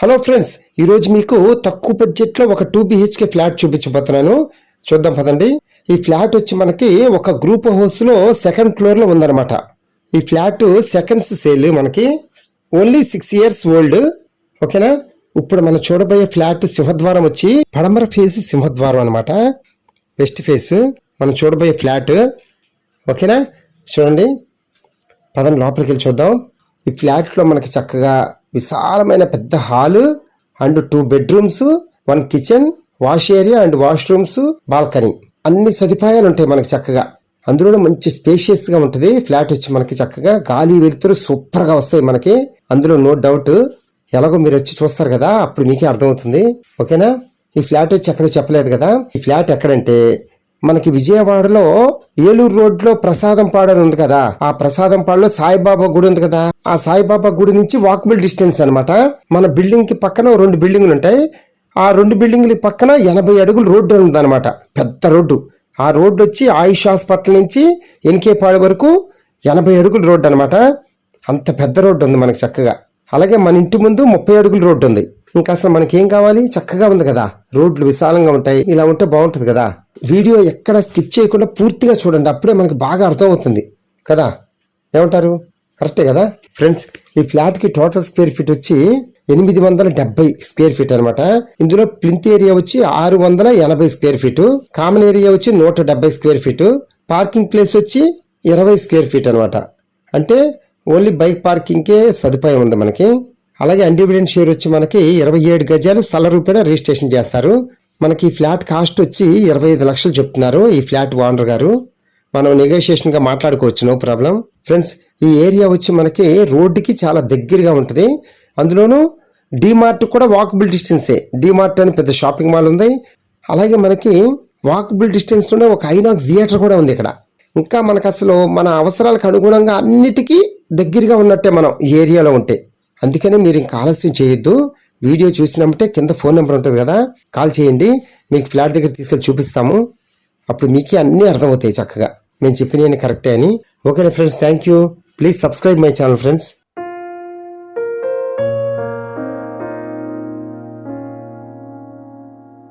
Hello friends, ఈరోజు మీకు తక్కువ బడ్జెట్లో ఒక 2 BHK ఫ్లాట్ చూపించబోతున్నాను. చూద్దాం పదండి. ఈ ఫ్లాట్ వచ్చి మనకి ఒక గ్రూప్ హౌస్లో సెకండ్ ఫ్లోర్లో ఉందన్నమాట. ఈ ఫ్లాట్ సెకండ్స్ సేల్, మనకి ఓన్లీ 6 years ఓల్డ్. ఓకేనా. ఇప్పుడు మనం చూడబోయే ఫ్లాట్ సింహద్వారం వచ్చి పడమర ఫేస్ సింహద్వారం అనమాట. వెస్ట్ ఫేస్ మనం చూడబోయే ఫ్లాట్. ఓకేనా. చూడండి, పదండి లోపలికి వెళ్ళి చూద్దాం. ఈ ఫ్లాట్లో మనకి చక్కగా విశాలమైన పెద్ద hall and 2 bedrooms, 1 kitchen, wash area and washrooms, balcony, అన్ని సదుపాయాలు ఉంటాయి మనకి చక్కగా. అందులో మంచి స్పేషియస్ గా ఉంటుంది ఫ్లాట్ వచ్చి మనకి. చక్కగా గాలి వెలుతురు సూపర్ గా వస్తాయి మనకి, అందులో నో డౌట్. ఎలాగో మీరు వచ్చి చూస్తారు కదా, అప్పుడు మీకే అర్థమవుతుంది. ఓకేనా. ఈ ఫ్లాట్ వచ్చి ఎక్కడ చెప్పలేదు కదా. ఈ ఫ్లాట్ ఎక్కడంటే మనకి విజయవాడలో ఏలూరు రోడ్ లో ప్రసాదంపాడు అని ఉంది కదా, ఆ ప్రసాదంపాడులో సాయిబాబా గుడి ఉంది కదా, ఆ సాయిబాబా గుడి నుంచి వాకబుల్ డిస్టెన్స్ అనమాట. మన బిల్డింగ్ కి పక్కన 2 బిల్డింగ్లు ఉంటాయి. ఆ 2 బిల్డింగ్ల పక్కన 80 అడుగుల రోడ్డు ఉందన్నమాట, పెద్ద రోడ్డు. ఆ రోడ్డు వచ్చి ఆయుష్ హాస్పిటల్ నుంచి ఎన్కేపాడు వరకు 80 అడుగుల రోడ్డు అనమాట. అంత పెద్ద రోడ్డు ఉంది మనకి చక్కగా. అలాగే మన ఇంటి ముందు 30 అడుగుల రోడ్డు ఉంది. ఇంకా అసలు మనకి ఏం కావాలి, చక్కగా ఉంది కదా. రోడ్లు విశాలంగా ఉంటాయి, ఇలా ఉంటే బాగుంటుంది కదా. వీడియో ఎక్కడ స్కిప్ చేయకుండా పూర్తిగా చూడండి, అప్పుడే మనకి బాగా అర్థం అవుతుంది కదా. ఏమంటారు, కరెక్టే కదా ఫ్రెండ్స్. ఈ ఫ్లాట్ కి టోటల్ స్క్వేర్ ఫీట్ వచ్చి 870 స్క్వేర్ ఫీట్ అనమాట. ఇందులో ప్లింత్ ఏరియా వచ్చి 680 స్క్వేర్ ఫీట్, కామన్ ఏరియా వచ్చి 170 స్క్వేర్ ఫీట్, పార్కింగ్ ప్లేస్ వచ్చి 20 స్క్వేర్ ఫీట్ అనమాట. అంటే ఓన్లీ బైక్ పార్కింగ్ కే సదుపాయం ఉంది మనకి. అలాగే అన్డివిడెంట్ షేర్ వచ్చి మనకి 27 గజాలు స్థల రూపాయన రిజిస్ట్రేషన్ చేస్తారు. మనకి ఫ్లాట్ కాస్ట్ వచ్చి 25 లక్షలు చెప్తున్నారు ఈ ఫ్లాట్ ఓనర్ గారు. మనం నెగోషియేషన్ గా మాట్లాడుకోవచ్చు, నో ప్రాబ్లం. ఫ్రెండ్స్, ఈ ఏరియా వచ్చి మనకి రోడ్డుకి చాలా దగ్గరగా ఉంటుంది. అందులోనూ డిమార్ట్ కూడా వాకబుల్ డిస్టెన్సే. డిమార్ట్ అని పెద్ద షాపింగ్ మాల్ ఉంది. అలాగే మనకి వాకబుల్ డిస్టెన్స్ లోనే ఒక ఐనాక్స్ థియేటర్ కూడా ఉంది ఇక్కడ. ఇంకా మనకు అసలు మన అవసరాలకు అనుగుణంగా అన్నిటికీ దగ్గరగా ఉన్నట్టే మనం ఈ ఏరియాలో ఉంటే. అందుకనే మీరు ఇంకా ఆలస్యం చేయొద్దు. వీడియో చూసినామంటే కింద ఫోన్ నెంబర్ ఉంటుంది కదా, కాల్ చేయండి. మీకు ఫ్లాట్ దగ్గర తీసుకెళ్ళి చూపిస్తాము. అప్పుడు మీకే అన్నీ అర్థమవుతాయి చక్కగా, మేము చెప్పినవి కరెక్టే అని. ఓకేనా friends, thank you. Please subscribe my channel friends.